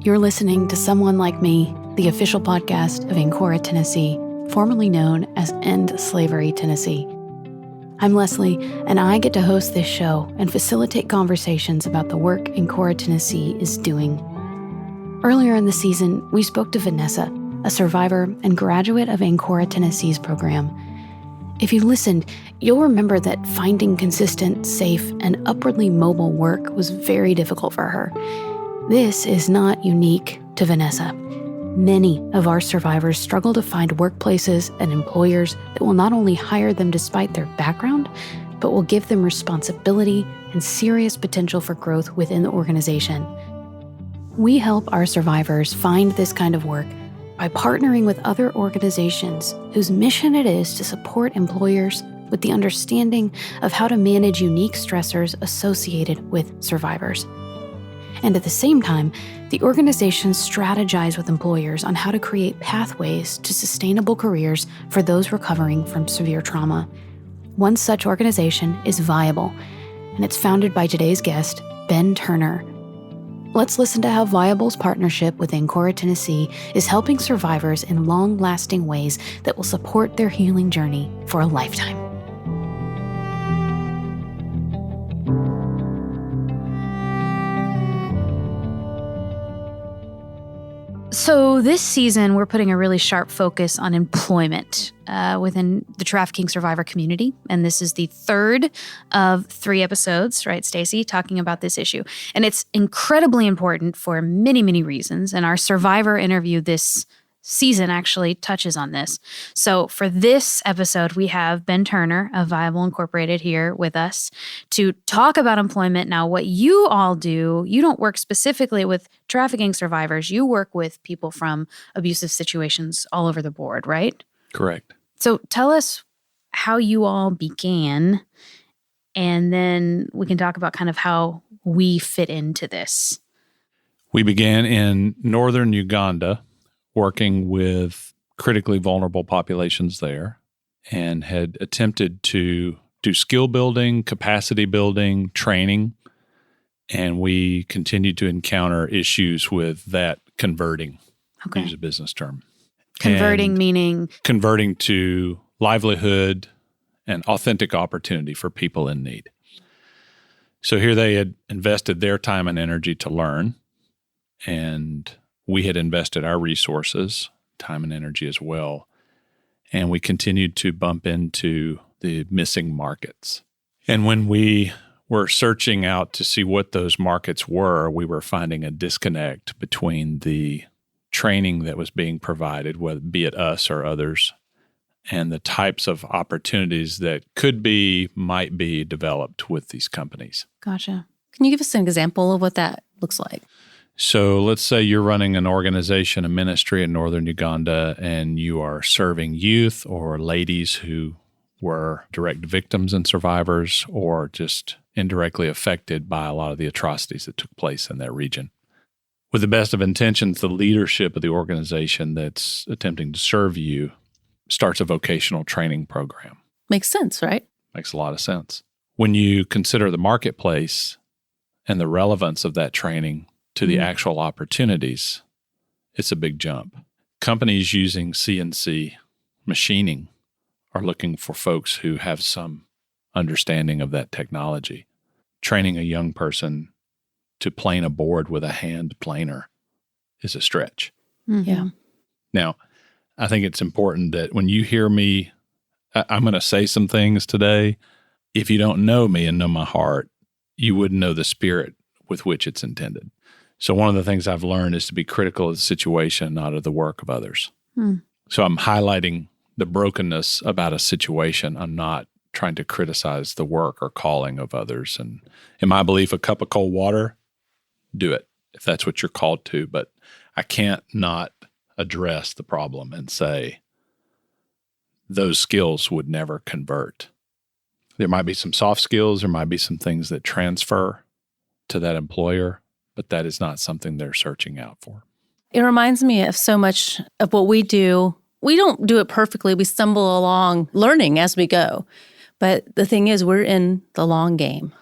You're listening to Someone Like Me, the official podcast of Ancora, Tennessee, formerly known as End Slavery Tennessee. I'm Leslie, and I get to host this show and facilitate conversations about the work Ancora, Tennessee is doing. Earlier in the season, we spoke to Vanessa, a survivor and graduate of Ancora, Tennessee's program. If you listened, you'll remember that finding consistent, safe, and upwardly mobile work was very difficult for her. This is not unique to Vanessa. Many of our survivors struggle to find workplaces and employers that will not only hire them despite their background, but will give them responsibility and serious potential for growth within the organization. We help our survivors find this kind of work by partnering with other organizations whose mission it is to support employers with the understanding of how to manage unique stressors associated with survivors. And at the same time, the organizations strategize with employers on how to create pathways to sustainable careers for those recovering from severe trauma. One such organization is Viable, and it's founded by today's guest, Ben Turner. Let's listen to how Viable's partnership with Ancora, Tennessee is helping survivors in long-lasting ways that will support their healing journey for a lifetime. So this season, we're putting a really sharp focus on employment within the trafficking survivor community. And this is the third of 3 episodes, right, Stacey, talking about this issue. And it's incredibly important for many, many reasons. And our survivor interview this season actually touches on this. So for this episode, we have Ben Turner of Viable Incorporated here with us to talk about employment. Now, what you all do, you don't work specifically with trafficking survivors. You work with people from abusive situations all over the board, right? Correct. So tell us how you all began, and then we can talk about kind of how we fit into this. We began in northern Uganda, working with critically vulnerable populations there, and had attempted to do skill building, capacity building, training, and we continued to encounter issues with that converting, to use a business term. Converting meaning? Converting to livelihood and authentic opportunity for people in need. So here they had invested their time and energy to learn, and we had invested our resources, time and energy as well, and we continued to bump into the missing markets. And when we were searching out to see what those markets were, we were finding a disconnect between the training that was being provided, whether be it us or others, and the types of opportunities that might be developed with these companies. Gotcha. Can you give us an example of what that looks like? So let's say you're running an organization, a ministry in northern Uganda, and you are serving youth or ladies who were direct victims and survivors or just indirectly affected by a lot of the atrocities that took place in that region. With the best of intentions, the leadership of the organization that's attempting to serve you starts a vocational training program. Makes sense, right? Makes a lot of sense. When you consider the marketplace and the relevance of that training to the actual opportunities, it's a big jump. Companies using CNC machining are looking for folks who have some understanding of that technology. Training a young person to plane a board with a hand planer is a stretch. Mm-hmm. Yeah. Now, I think it's important that when you hear me, I'm going to say some things today. If you don't know me and know my heart, you wouldn't know the spirit with which it's intended. So one of the things I've learned is to be critical of the situation, not of the work of others. So I'm highlighting the brokenness about a situation. I'm not trying to criticize the work or calling of others. And in my belief, a cup of cold water, do it if that's what you're called to. But I can't not address the problem and say those skills would never convert. There might be some soft skills, there might be some things that transfer to that employer, but that is not something they're searching out for. It reminds me of so much of what we do. We don't do it perfectly. We stumble along learning as we go. But the thing is, we're in the long game.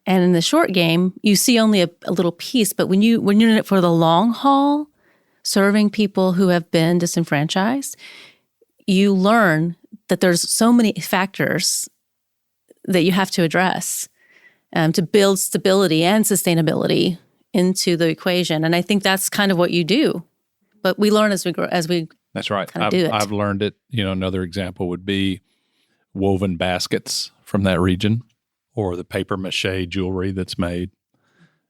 And in the short game, you see only a little piece. But when you're in it for the long haul, serving people who have been disenfranchised, you learn that there's so many factors that you have to address to build stability and sustainability into the equation. And I think that's kind of what you do. But we learn as we grow, That's right. kind of do it. I've learned it. Another example would be woven baskets from that region, or the paper mache jewelry that's made.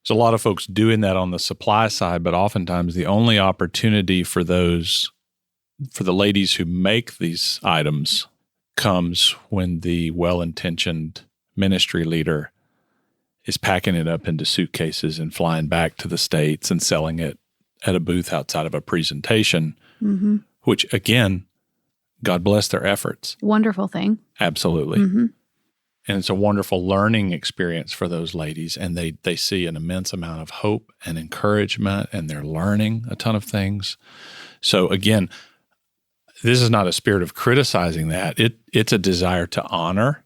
There's a lot of folks doing that on the supply side, but oftentimes the only opportunity for the ladies who make these items comes when the well-intentioned ministry leader is packing it up into suitcases and flying back to the States and selling it at a booth outside of a presentation, which, again, God bless their efforts. Wonderful thing. Absolutely. And it's a wonderful learning experience for those ladies, and they see an immense amount of hope and encouragement, and they're learning a ton of things. So again, this is not a spirit of criticizing that. It's a desire to honor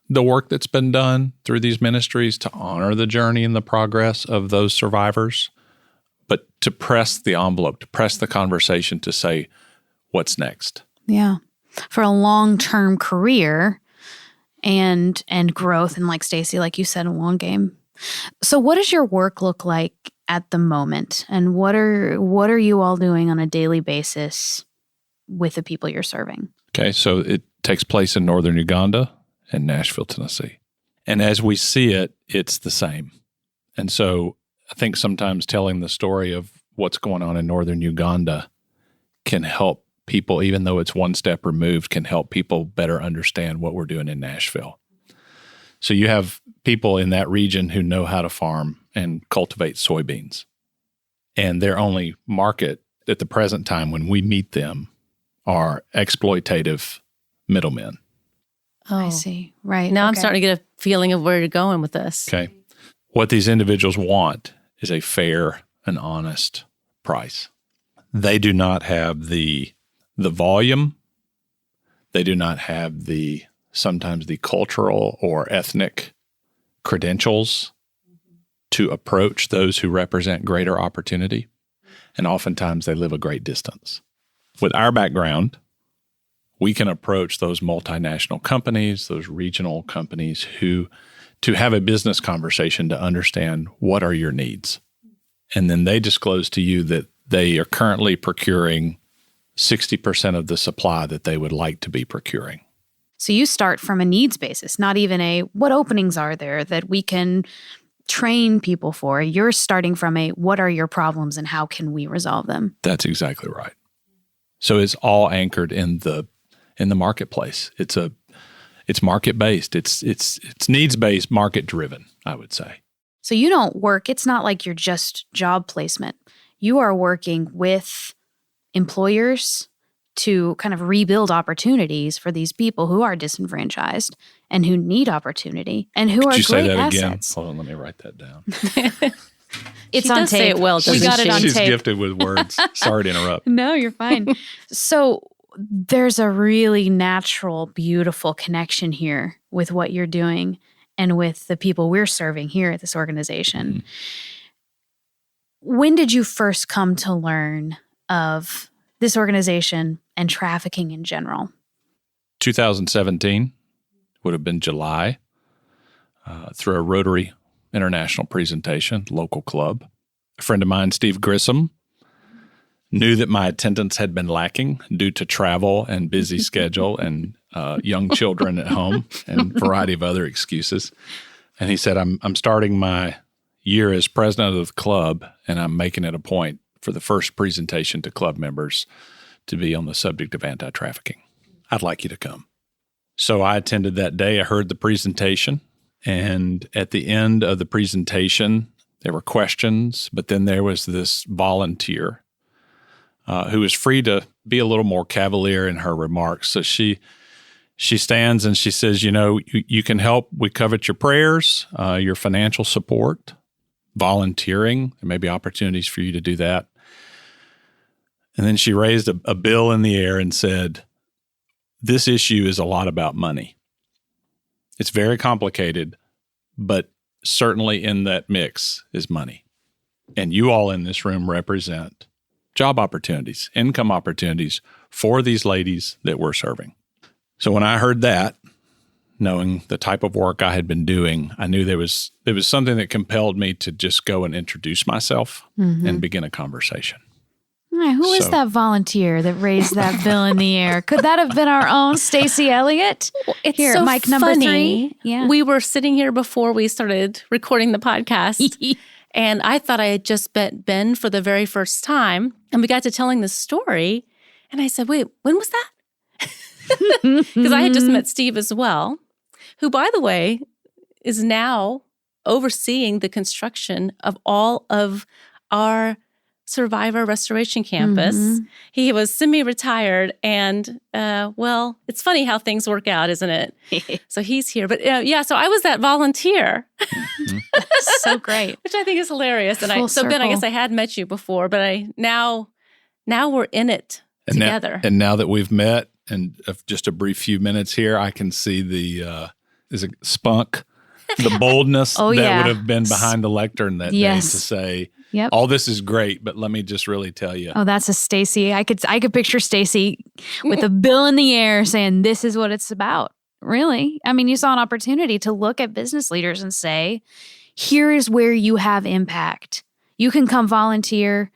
the work that's been done through these ministries, to honor the journey and the progress of those survivors, but to press the envelope, to press the conversation to say, what's next? Yeah. For a long-term career and growth, and like Stacy, like you said, a long game. So what does your work look like at the moment? And what are you all doing on a daily basis with the people you're serving? Okay, so it takes place in northern Uganda and Nashville, Tennessee. And as we see it, it's the same. And so I think sometimes telling the story of what's going on in northern Uganda can help people, even though it's one step removed, can help people better understand what we're doing in Nashville. So you have people in that region who know how to farm and cultivate soybeans. And their only market at the present time when we meet them are exploitative middlemen. Oh, I see. Right. Now I'm starting to get a feeling of where you're going with this. Okay. What these individuals want is a fair and honest price. They do not have the volume. They do not have sometimes the cultural or ethnic credentials to approach those who represent greater opportunity. And oftentimes they live a great distance. With our background, we can approach those multinational companies, those regional companies to have a business conversation to understand what are your needs. And then they disclose to you that they are currently procuring 60% of the supply that they would like to be procuring. So you start from a needs basis, not even a what openings are there that we can train people for. You're starting from a what are your problems and how can we resolve them? That's exactly right. So it's all anchored in the marketplace. It's market-based. It's needs-based, market-driven, I would say. So you don't work, it's not like you're just job placement. You are working with employers to kind of rebuild opportunities for these people who are disenfranchised and who need opportunity and who are great assets. Could you say that again? Hold on, let me write that down. It's she on does tape. say it well, We got doesn't it on she? She's tape. gifted with words. Sorry to interrupt. No, you're fine. So there's a really natural, beautiful connection here with what you're doing and with the people we're serving here at this organization. When did you first come to learn of this organization and trafficking in general? 2017 would have been July, through a Rotary International presentation, local club. A friend of mine, Steve Grissom, knew that my attendance had been lacking due to travel and busy schedule and young children at home and a variety of other excuses. And he said, I'm starting my year as president of the club, and I'm making it a point for the first presentation to club members to be on the subject of anti-trafficking. I'd like you to come. So I attended that day. I heard the presentation, and at the end of the presentation, there were questions, but then there was this volunteer who was free to be a little more cavalier in her remarks. So she stands and she says, you can help. We covet your prayers, your financial support, volunteering. There may be opportunities for you to do that. And then she raised a bill in the air and said, this issue is a lot about money. It's very complicated, but certainly in that mix is money. And you all in this room represent job opportunities, income opportunities for these ladies that we're serving. So when I heard that, knowing the type of work I had been doing, I knew there was something that compelled me to just go and introduce myself and begin a conversation. Who is that volunteer that raised that bill in the air? Could that have been our own Stacey Elliott? It's here, so Mike number funny. 3. Yeah. We were sitting here before we started recording the podcast, and I thought I had just met Ben for the very first time, and we got to telling the story, and I said, wait, when was that? Because I had just met Steve as well, who, by the way, is now overseeing the construction of all of our Survivor Restoration Campus. He was semi-retired, and well, it's funny how things work out, isn't it? So he's here, but so I was that volunteer. So great, which I think is hilarious. And Full Ben, I guess circle. I had met you before, but now we're in it together. And now that we've met, and just a brief few minutes here, I can see the spunk, the boldness that would have been behind the lectern that day to say, Yep. all this is great, but let me just really tell you. Oh, that's a Stacey. I could picture Stacey with a bill in the air saying, this is what it's about. Really? I mean, you saw an opportunity to look at business leaders and say, here is where you have impact. You can come volunteer.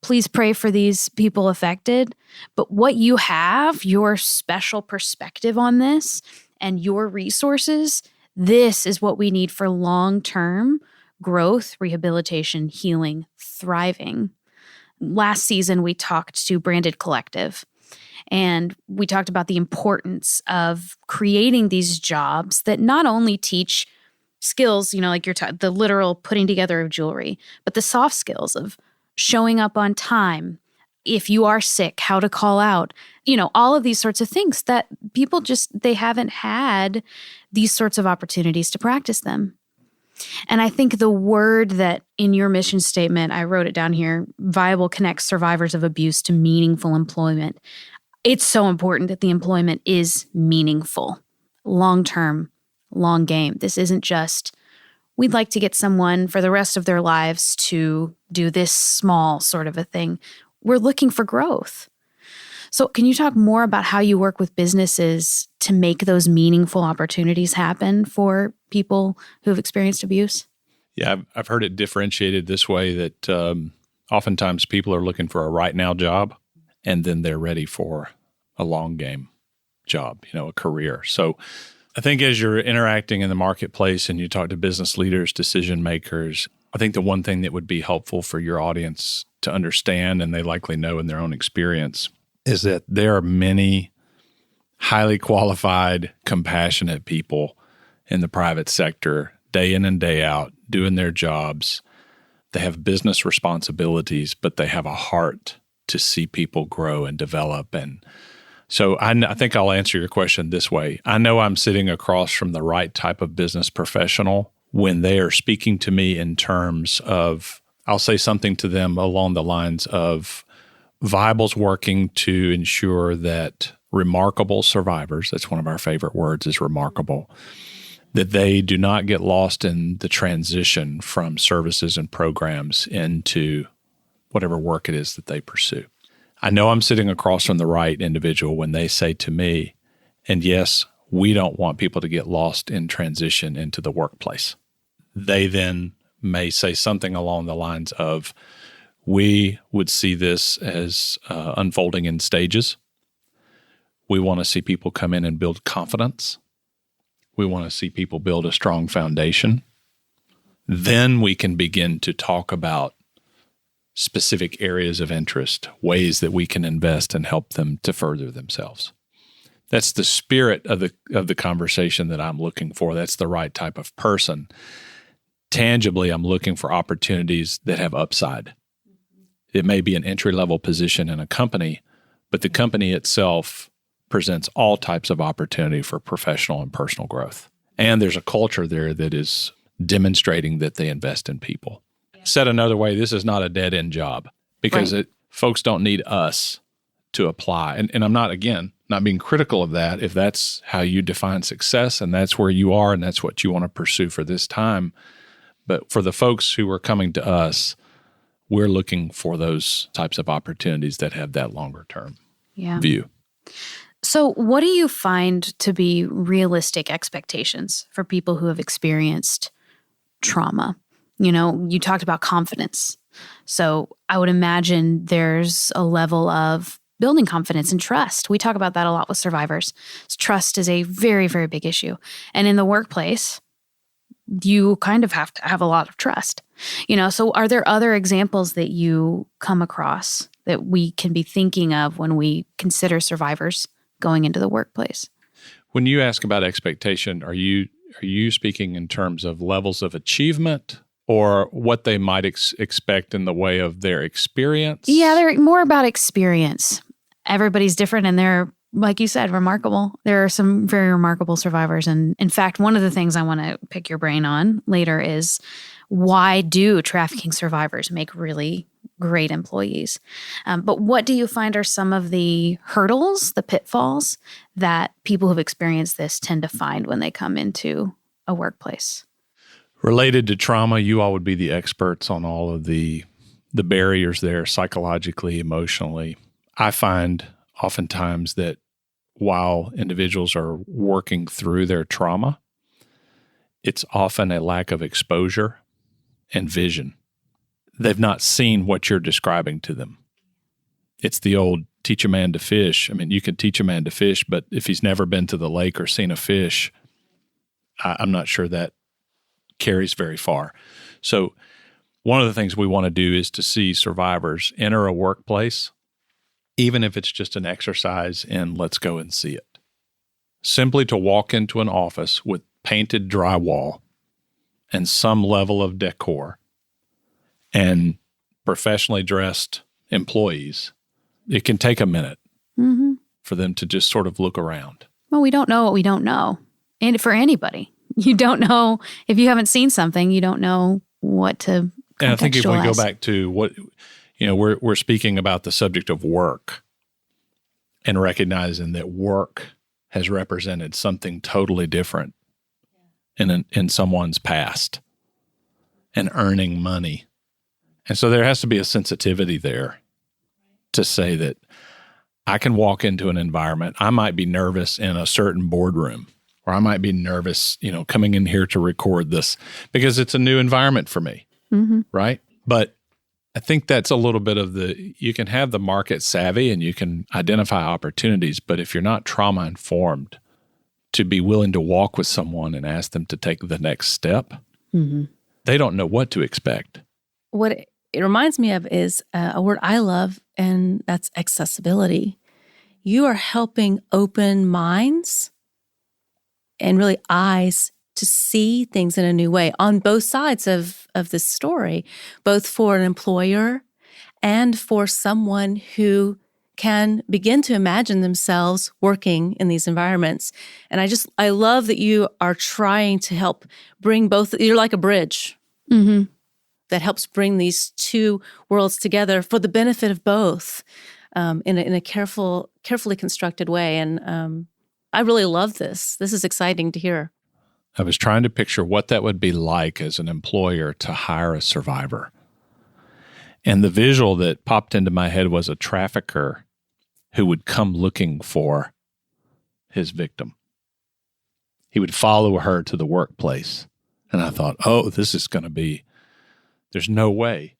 Please pray for these people affected. But what you have, your special perspective on this and your resources, this is what we need for long-term growth, rehabilitation, healing, thriving. Last season, we talked to Branded Collective, and we talked about the importance of creating these jobs that not only teach skills, like the literal putting together of jewelry, but the soft skills of showing up on time. If you are sick, how to call out, all of these sorts of things that people they haven't had these sorts of opportunities to practice them. And I think the word that in your mission statement, I wrote it down here, Viable connects survivors of abuse to meaningful employment. It's so important that the employment is meaningful, long-term, long game. This isn't just, we'd like to get someone for the rest of their lives to do this small sort of a thing. We're looking for growth. So can you talk more about how you work with businesses to make those meaningful opportunities happen for people who have experienced abuse? Yeah, I've heard it differentiated this way that oftentimes people are looking for a right now job, and then they're ready for a long game job, a career. So I think as you're interacting in the marketplace and you talk to business leaders, decision makers, I think the one thing that would be helpful for your audience to understand, and they likely know in their own experience, is that there are many highly qualified, compassionate people in the private sector, day in and day out, doing their jobs. They have business responsibilities, but they have a heart to see people grow and develop. And so I think I'll answer your question this way. I know I'm sitting across from the right type of business professional when they are speaking to me in terms of, I'll say something to them along the lines of, Viable's working to ensure that remarkable survivors, that's one of our favorite words, is remarkable, that they do not get lost in the transition from services and programs into whatever work it is that they pursue. I know I'm sitting across from the right individual when they say to me, and yes, we don't want people to get lost in transition into the workplace. They then may say something along the lines of, we would see this as unfolding in stages. We want to see people come in and build confidence. We want to see people build a strong foundation. Then we can begin to talk about specific areas of interest, ways that we can invest and help them to further themselves. That's the spirit of the conversation that I'm looking for. That's the right type of person. Tangibly, I'm looking for opportunities that have upside. It may be an entry-level position in a company, but the company itself presents all types of opportunity for professional and personal growth. And there's a culture there that is demonstrating that they invest in people. Yeah. Said another way, this is not a dead-end job because folks don't need us to apply. And I'm not being critical of that. If that's how you define success and that's where you are and that's what you want to pursue for this time, But for the folks who are coming to us, we're looking for those types of opportunities that have that longer term view. So what do you find to be realistic expectations for people who have experienced trauma? You know, you talked about confidence. So I would imagine there's a level of building confidence and trust. We talk about that a lot with survivors. Trust is a very, very big issue. And in the workplace, you kind of have to have a lot of trust. You know, so are there other examples that you come across that we can be thinking of when we consider survivors going into the workplace? When you ask about expectation, are you speaking in terms of levels of achievement or what they might expect in the way of their experience? Yeah, they're more about experience. Everybody's different and they're, like you said, remarkable. There are some very remarkable survivors. And in fact, one of the things I want to pick your brain on later is why do trafficking survivors make really great employees? But what do you find are some of the hurdles, the pitfalls that people who've experienced this tend to find when they come into a workplace? Related to trauma, you all would be the experts on all of the barriers there psychologically, emotionally. I find oftentimes that while individuals are working through their trauma, it's often a lack of exposure and vision. They've not seen what you're describing to them. It's the old teach a man to fish. I mean, you can teach a man to fish, but if he's never been to the lake or seen a fish, I'm not sure that carries very far. So one of the things we want to do is to see survivors enter a workplace, even if it's just an exercise in let's go and see it. Simply to walk into an office with painted drywall and some level of decor and professionally dressed employees, it can take a minute for them to just sort of look around. Well, we don't know what we don't know. And for anybody, you don't know, if you haven't seen something, you don't know what to contextualize. And I think if we go back to what, you know, we're speaking about the subject of work and recognizing that work has represented something totally different in someone's past and earning money. And so there has to be a sensitivity there to say that I can walk into an environment. I might be nervous in a certain boardroom, or I might be nervous, you know, coming in here to record this because it's a new environment for me, right? But I think that's a little bit of you can have the market savvy and you can identify opportunities, but if you're not trauma informed, to be willing to walk with someone and ask them to take the next step, they don't know what to expect. What it reminds me of is a word I love, and that's accessibility. You are helping open minds and really eyes to see things in a new way on both sides of this story, both for an employer and for someone who can begin to imagine themselves working in these environments. And I love that you are trying to help bring both, you're like a bridge that helps bring these two worlds together for the benefit of both in a carefully constructed way. And I really love this. This is exciting to hear. I was trying to picture what that would be like as an employer to hire a survivor. And the visual that popped into my head was a trafficker who would come looking for his victim. He would follow her to the workplace. And I thought, oh, this is going to be, there's no way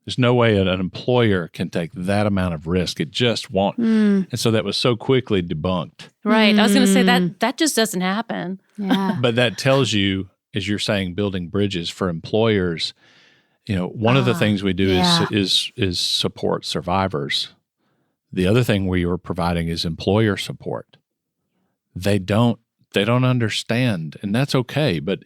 an employer can take that amount of risk. It just won't. And so that was so quickly debunked. Right. I was going to say that just doesn't happen. Yeah. But that tells you, as you're saying, building bridges for employers. You know, one of the things we do is support survivors. The other thing we are providing is employer support. They don't understand, and that's okay. But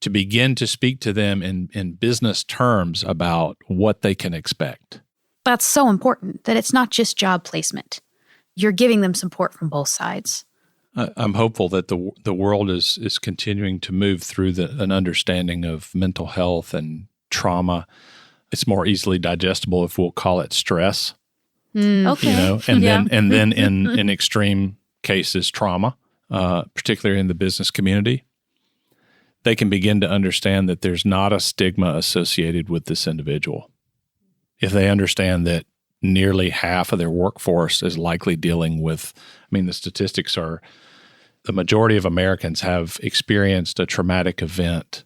to begin to speak to them in business terms about what they can expect. That's so important, that it's not just job placement. You're giving them support from both sides. I'm hopeful that the world is continuing to move through an understanding of mental health and trauma. It's more easily digestible if we'll call it stress. Okay. You know, and then in extreme cases, trauma, particularly in the business community. they can begin to understand that there's not a stigma associated with this individual. If they understand that nearly half of their workforce is likely dealing with, the statistics are the majority of Americans have experienced a traumatic event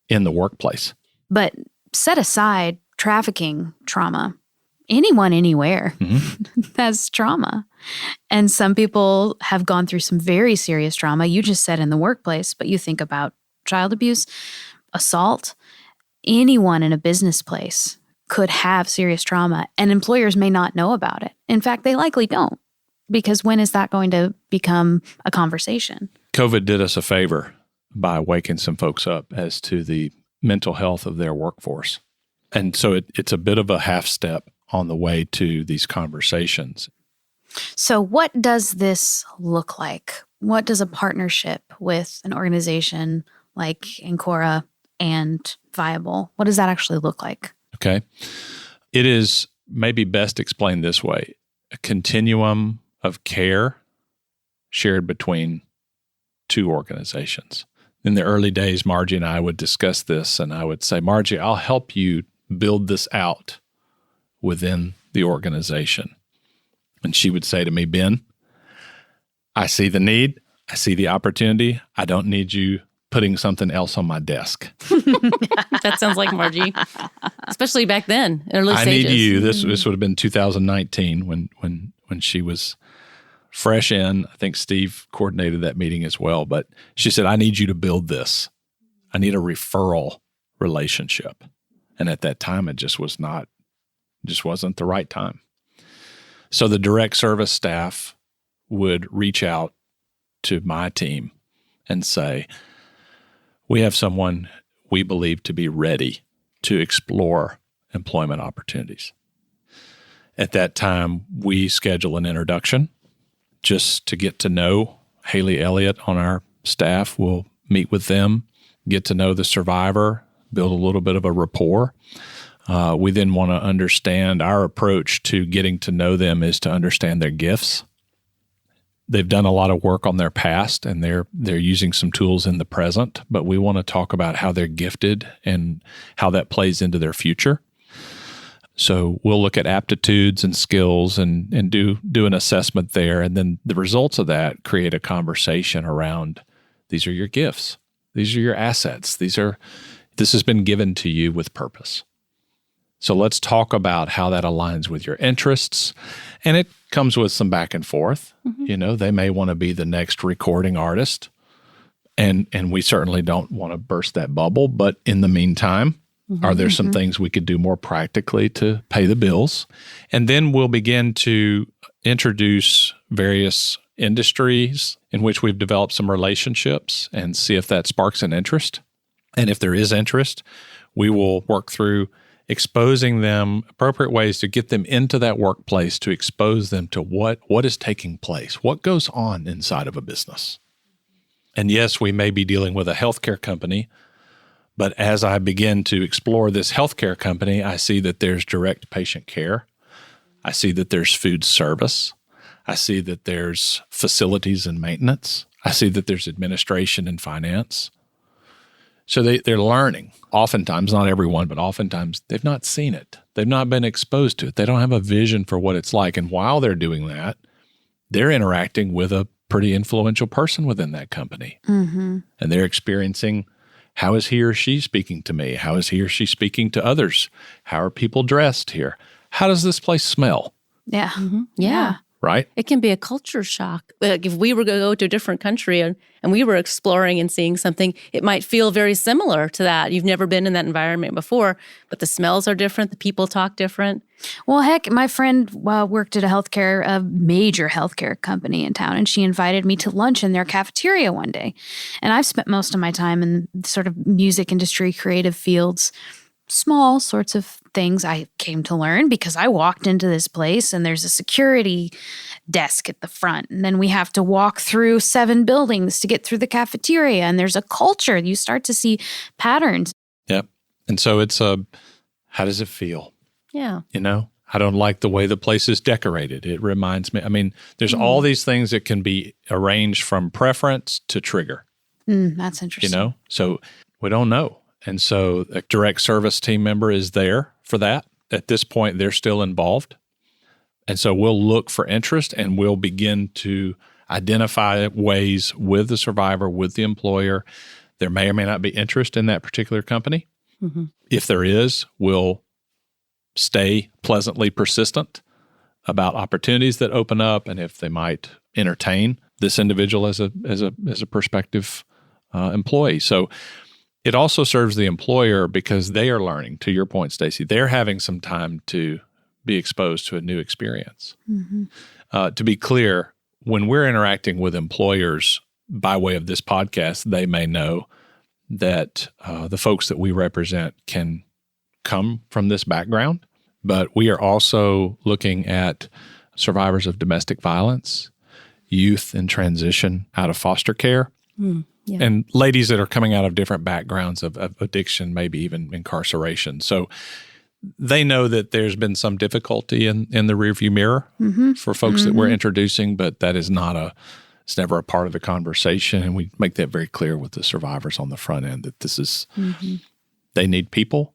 in the workplace. But set aside trafficking trauma, anyone, anywhere has trauma. And some people have gone through some very serious trauma. You just said in the workplace, but you think about child abuse, assault. Anyone in a business place could have serious trauma, and employers may not know about it. In fact, they likely don't, because when is that going to become a conversation? COVID did us a favor by waking some folks up as to the mental health of their workforce. And so it's a bit of a half step on the way to these conversations. So what does this look like? What does a partnership with an organization like Ancora and Viable, what does that actually look like? Okay. It is maybe best explained this way: a continuum of care shared between two organizations. In the early days, Margie and I would discuss this, and I would say, Margie, I'll help you build this out within the organization. And she would say to me, Ben, I see the need. I see the opportunity. I don't need you putting something else on my desk. That sounds like Margie, especially back then, early stages. I need you. This would have been 2019 when she was fresh in. I think Steve coordinated that meeting as well. But she said, I need you to build this. I need a referral relationship. And at that time, it just wasn't the right time. So the direct service staff would reach out to my team and say, we have someone we believe to be ready to explore employment opportunities. At that time, we schedule an introduction just to get to know Haley Elliott on our staff. We'll meet with them, get to know the survivor, build a little bit of a rapport. We then want to understand our approach to getting to know them is to understand their gifts. They've done a lot of work on their past, and they're using some tools in the present, but we want to talk about how they're gifted and how that plays into their future. So we'll look at aptitudes and skills and do an assessment there, and then the results of that create a conversation around, these are your gifts, these are your assets, this has been given to you with purpose. So let's talk about how that aligns with your interests. And it comes with some back and forth. Mm-hmm. They may want to be the next recording artist. And we certainly don't want to burst that bubble. But in the meantime, are there some things we could do more practically to pay the bills? And then we'll begin to introduce various industries in which we've developed some relationships and see if that sparks an interest. And if there is interest, we will work through exposing them, appropriate ways to get them into that workplace, to expose them to what is taking place, what goes on inside of a business. And yes, we may be dealing with a healthcare company, but as I begin to explore this healthcare company, I see that there's direct patient care. I see that there's food service. I see that there's facilities and maintenance. I see that there's administration and finance. So they're learning. Oftentimes, not everyone, but oftentimes they've not seen it. They've not been exposed to it. They don't have a vision for what it's like. And while they're doing that, they're interacting with a pretty influential person within that company. Mm-hmm. And they're experiencing, how is he or she speaking to me? How is he or she speaking to others? How are people dressed here? How does this place smell? Yeah. Mm-hmm. Yeah. Right? It can be a culture shock. Like if we were going to go to a different country and we were exploring and seeing something, it might feel very similar to that. You've never been in that environment before, but the smells are different. The people talk different. Well, heck, my friend worked at a major healthcare company in town, and she invited me to lunch in their cafeteria one day. And I've spent most of my time in sort of music industry, creative fields, small sorts of things I came to learn because I walked into this place and there's a security desk at the front. And then we have to walk through 7 buildings to get through the cafeteria. And there's a culture. You start to see patterns. Yep. And so it's how does it feel? Yeah. I don't like the way the place is decorated. It reminds me, there's all these things that can be arranged from preference to trigger. That's interesting. So we don't know. And so a direct service team member is there for that. At this point, they're still involved. And so we'll look for interest and we'll begin to identify ways with the survivor, with the employer. There may or may not be interest in that particular company. Mm-hmm. If there is, we'll stay pleasantly persistent about opportunities that open up and if they might entertain this individual as a prospective employee. So it also serves the employer because they are learning, to your point, Stacy. They're having some time to be exposed to a new experience. Mm-hmm. To be clear, when we're interacting with employers by way of this podcast, they may know that the folks that we represent can come from this background, but we are also looking at survivors of domestic violence, youth in transition out of foster care, Yeah. and ladies that are coming out of different backgrounds of addiction, maybe even incarceration. So they know that there's been some difficulty in the rearview mirror for folks that we're introducing, but that is it's never a part of the conversation. And we make that very clear with the survivors on the front end that this is, they need people,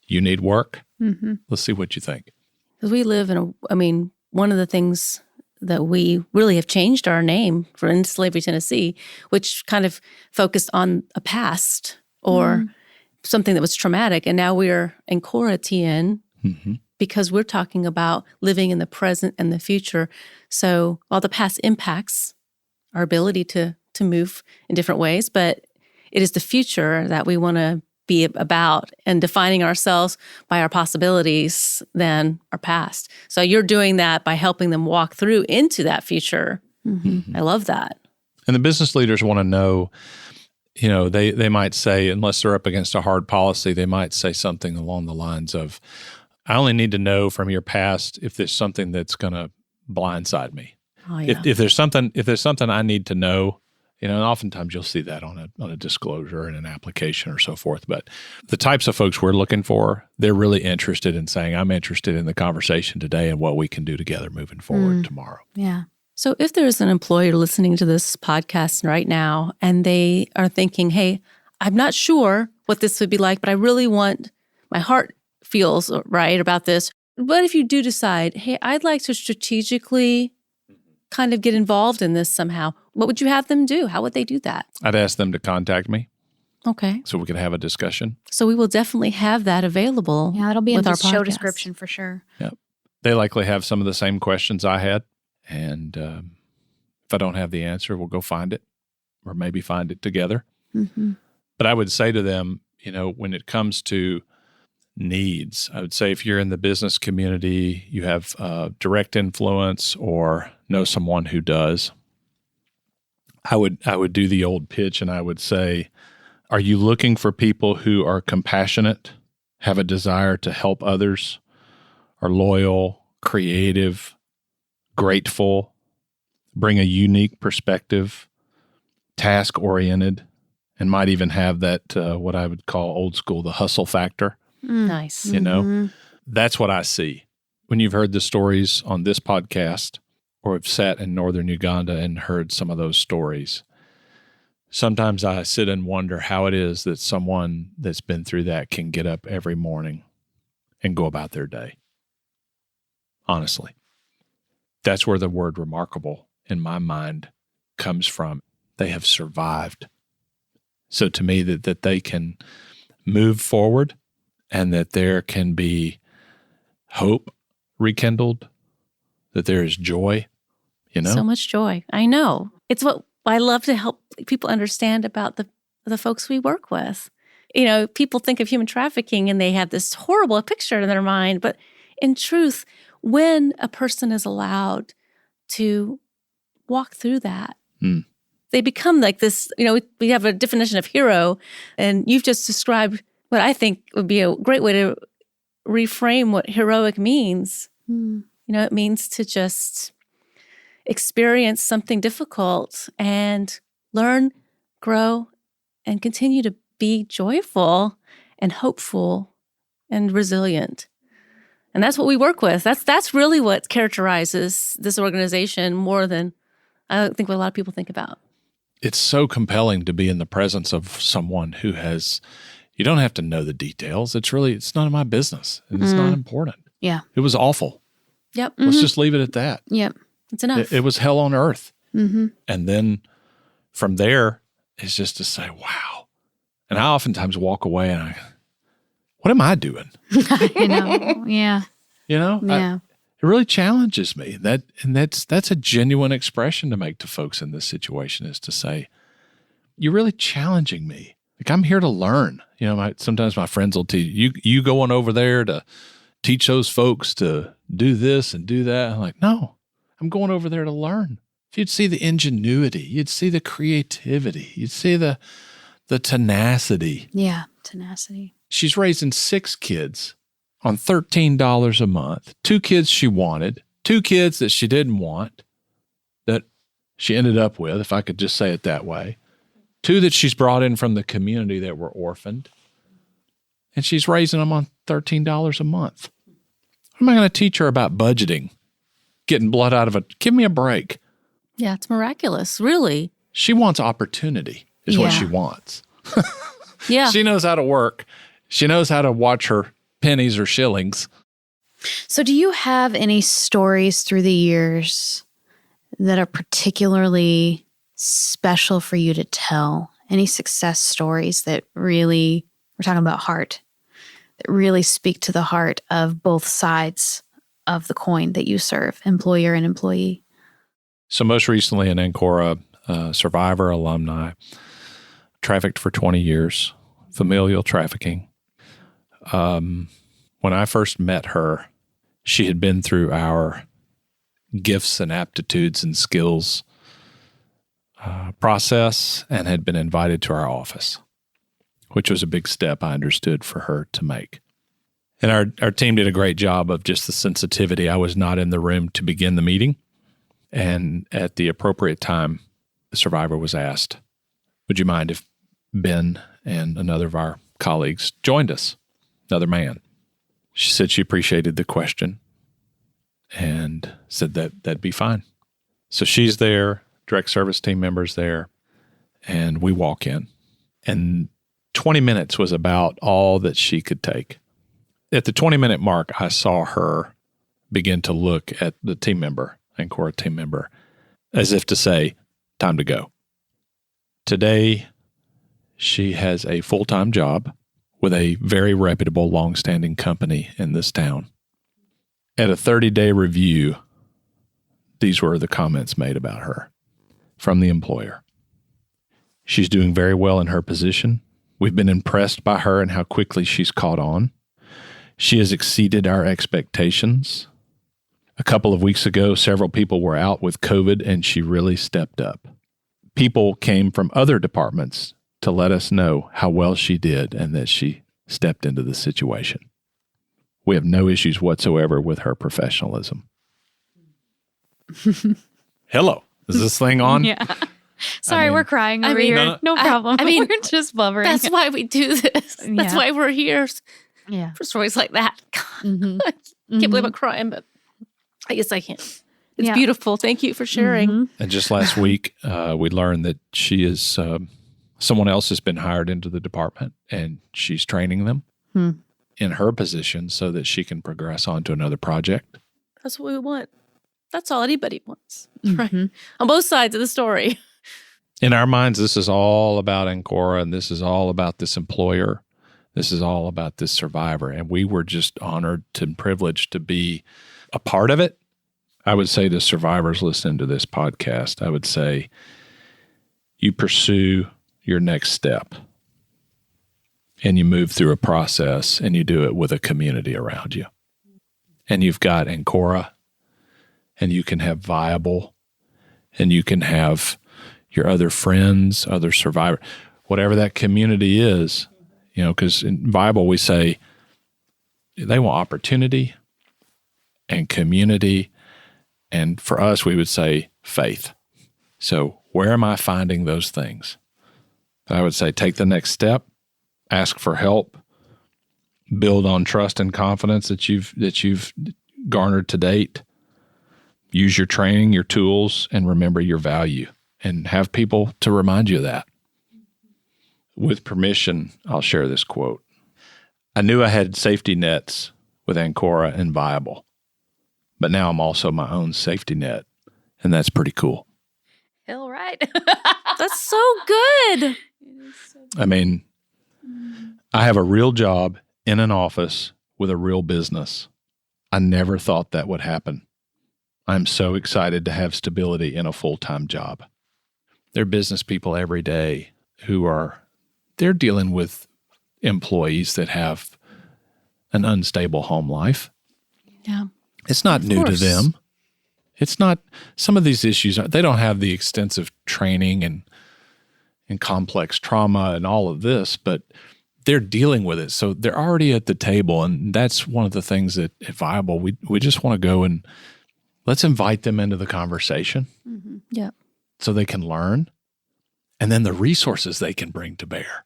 you need work. Let's see what you think. Because we live one of the things that we really have changed our name for End Slavery Tennessee, which kind of focused on a past or something that was traumatic. And now we're Ancora TN because we're talking about living in the present and the future. So while the past impacts our ability to move in different ways, but it is the future that we want to be about and defining ourselves by our possibilities than our past. So you're doing that by helping them walk through into that future. I love that. And the business leaders want to know, they might say, unless they're up against a hard policy, they might say something along the lines of, I only need to know from your past if there's something that's going to blindside me. Oh, yeah. If there's something I need to know, and oftentimes you'll see that on a disclosure in an application or so forth. But the types of folks we're looking for, they're really interested in saying, I'm interested in the conversation today and what we can do together moving forward tomorrow. Yeah. So if there's an employer listening to this podcast right now and they are thinking, hey, I'm not sure what this would be like, but I really want, my heart feels right about this. What if you do decide, hey, I'd like to strategically kind of get involved in this somehow? What would you have them do? How would they do that? I'd ask them to contact me Okay. so we can have a discussion. So we will definitely have that available. Yeah, it'll be in with the our show podcast. description for sure. Yep. They likely have some of the same questions I had. And if I don't have the answer, we'll go find it or maybe find it together. But I would say to them, when it comes to needs, I would say if you're in the business community, you have direct influence or know someone who does, I would do the old pitch and I would say, are you looking for people who are compassionate, have a desire to help others, are loyal, creative, grateful, bring a unique perspective, task-oriented, and might even have that, what I would call old school, the hustle factor? Nice. That's what I see. When you've heard the stories on this podcast or have sat in northern Uganda and heard some of those stories, sometimes I sit and wonder how it is that someone that's been through that can get up every morning and go about their day. Honestly, that's where the word remarkable in my mind comes from. They have survived. So to me, that they can move forward and that there can be hope rekindled, that there is joy, So much joy. I know. It's what I love to help people understand about the folks we work with. People think of human trafficking and they have this horrible picture in their mind, but in truth, when a person is allowed to walk through that, they become like this, we have a definition of hero, and you've just described what I think would be a great way to reframe what heroic means. It means to just experience something difficult and learn, grow, and continue to be joyful and hopeful and resilient. And that's what we work with. That's really what characterizes this organization more than I think what a lot of people think about. it's so compelling to be in the presence of someone who has, you don't have to know the details. It's none of my business. And it's not important. Yeah. It was awful. Yep. Let's just leave it at that. Yep. It's enough. It was hell on earth. Mm-hmm. And then from there is just to say, wow. And I oftentimes walk away and what am I doing? You know, yeah. You know, Yeah. it really challenges me. That's a genuine expression to make to folks in this situation, is to say, you're really challenging me. Like, I'm here to learn. You know, sometimes my friends will teach you going over there to teach those folks to do this and do that. I'm like, no, I'm going over there to learn. If you'd see the ingenuity, you'd see the creativity, you'd see the tenacity. Yeah. Tenacity. She's raising 6 kids on $13 a month, 2 kids she wanted, 2 kids that she didn't want, that she ended up with, if I could just say it that way, 2 that she's brought in from the community that were orphaned, and she's raising them on $13 a month. What am I going to teach her about budgeting, getting blood out of it? Give me a break. Yeah, it's miraculous, really. She wants opportunity is what Yeah. she wants. Yeah. She knows how to work. She knows how to watch her pennies or shillings. So do you have any stories through the years that are particularly special for you to tell? Any success stories that really, we're talking about heart, that really speak to the heart of both sides of the coin that you serve, employer and employee? So most recently in Ancora, survivor, alumni, trafficked for 20 years, familial trafficking. When I first met her, she had been through our gifts and aptitudes and skills process and had been invited to our office, which was a big step, I understood, for her to make. And our team did a great job of just the sensitivity. I was not in the room to begin the meeting. And at the appropriate time, the survivor was asked, would you mind if Ben and another of our colleagues joined us, another man? She said she appreciated the question and said that'd be fine. So she's there, direct service team members there, and we walk in. And 20 minutes was about all that she could take. At the 20-minute mark, I saw her begin to look at the team member, Ancora team member, as if to say, time to go. Today, she has a full-time job with a very reputable, long-standing company in this town. At a 30-day review, these were the comments made about her from the employer. She's doing very well in her position. We've been impressed by her and how quickly she's caught on. She has exceeded our expectations. A couple of weeks ago, several people were out with COVID, and she really stepped up. People came from other departments to let us know how well she did and that she stepped into the situation. We have no issues whatsoever with her professionalism. Hello. Is this thing on? Yeah. Sorry, mean- we're crying over here. No problem. I mean, we're just blubbering. That's why we do this. That's Yeah. why we're here yeah. for stories like that. Mhm. I can't believe I'm crying, but I guess I can. It's Yeah. beautiful. Thank you for sharing. Mhm. And just last week, we learned that she is, someone else has been hired into the department, and she's training them in her position so that she can progress on to another project. That's what we want. That's all anybody wants. Mhm. Right. On both sides of the story. In our minds, this is all about Ancora, and this is all about this employer. This is all about this survivor. And we were just honored and privileged to be a part of it. I would say to survivors listening to this podcast, I would say you pursue your next step and you move through a process and you do it with a community around you. And you've got Ancora, and you can have Viable, and you can have your other friends, other survivors, whatever that community is, you know, because in Viable we say they want opportunity and community. And for us, we would say faith. So where am I finding those things? I would say take the next step, ask for help, build on trust and confidence that you've garnered to date. Use your training, your tools, and remember your value. and have people to remind you of that. With permission, I'll share this quote. I knew I had safety nets with Ancora and Viable, but now I'm also my own safety net, and that's pretty cool. Hell right. That's so good. I mean, I have a real job in an office with a real business. I never thought that would happen. I'm so excited to have stability in a full-time job. There are business people every day they're dealing with employees that have an unstable home life. Yeah. It's not new to them. It's not, some of these issues, they don't have the extensive training and complex trauma and all of this, but they're dealing with it. So they're already at the table. And that's one of the things that at Viable, we just want to go and let's invite them into the conversation. Mm-hmm. Yeah. So they can learn, and then the resources they can bring to bear.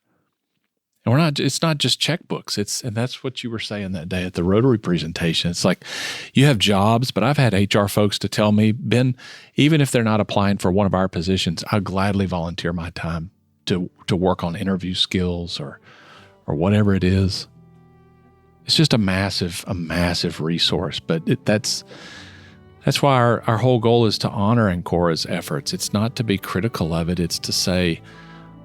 And it's not just checkbooks. And that's what you were saying that day at the Rotary presentation. It's like, you have jobs, but I've had HR folks to tell me, Ben, even if they're not applying for one of our positions, I'll gladly volunteer my time to work on interview skills or whatever it is. It's just a massive resource. But that's why our whole goal is to honor Ancora's efforts. It's not to be critical of it. It's to say,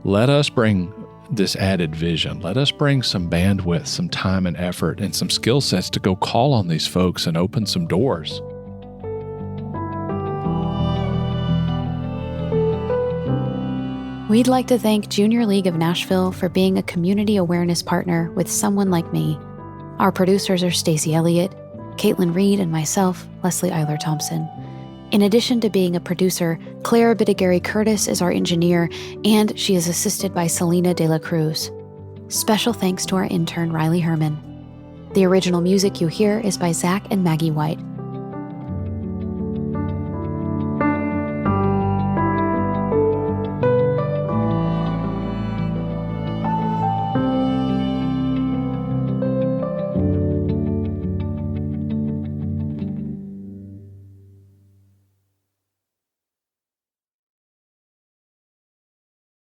let us bring this added vision. Let us bring some bandwidth, some time and effort, and some skill sets to go call on these folks and open some doors. We'd like to thank Junior League of Nashville for being a community awareness partner with Someone Like Me. Our producers are Stacey Elliott, Caitlin Reed, and myself, Leslie Eiler Thompson. In addition to being a producer, Clara Bittigary Curtis is our engineer, and she is assisted by Selena De La Cruz. Special thanks to our intern, Riley Herman. The original music you hear is by Zach and Maggie White.